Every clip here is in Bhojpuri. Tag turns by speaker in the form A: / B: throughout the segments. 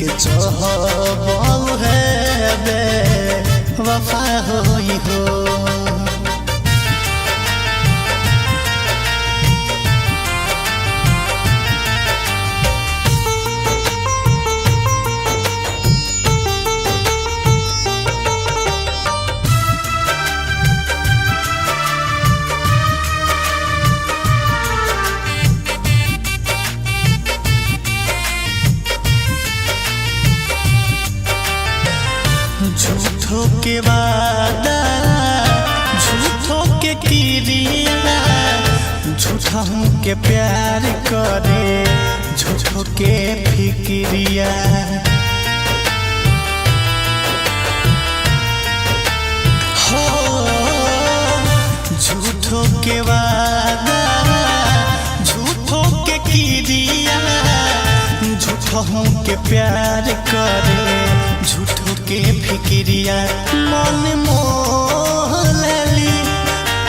A: के चाहबो है बे वफा होई हो। झूठो के वादा झूठो के क्रिया झूठा के प्यार करे झूठो के फिक्रिया। हो झूठो के वादा झूठो के क्रिया झूठो के प्यार करे झूठो के फिक्रिया। मन मोह लेली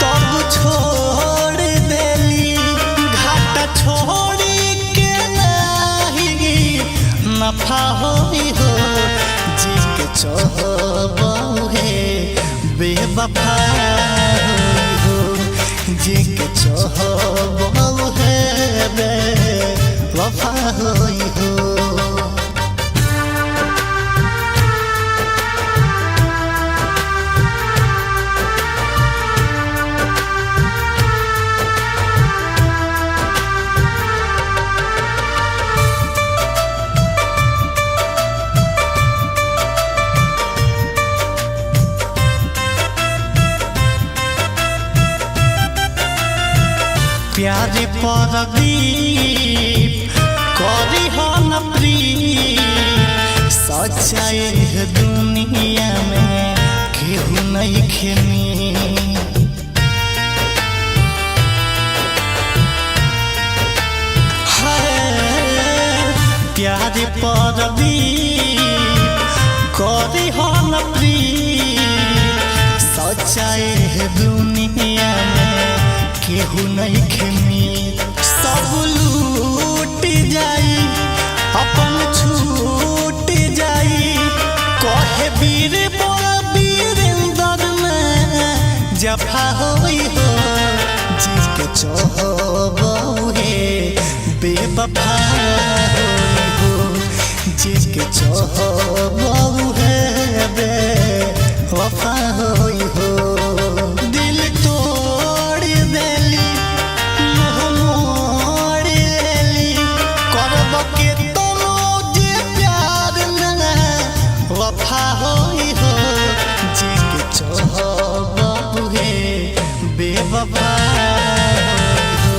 A: तब छोड़ देली घाटा छोड़ी के नाही नफा होई हो। जी के चाहबो है बेवफा होई हो। जी के चाहबो है बेवफा होई हो। प्यारे प्रदीप करी हो न प्रीत सच्चाई दुनिया में केहू नहीं खेमी। प्यारे प्रदीप करी हो न प्रीत सच्चाई दुनिया में केहू नहीं खेमी। सब लूट जाई अपन छूट जाई कहे वीर बड़ा वीरेंद्र में जफा होई हो। जी के चाहबो है बेवफा होई हो। जी के चाहबो है बेवफा होई हो। वफा होई हो। जी के चाहबो है बेवफा होई हो।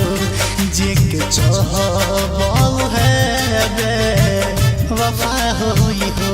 A: जी के चाहबो है बेवफा होई हो।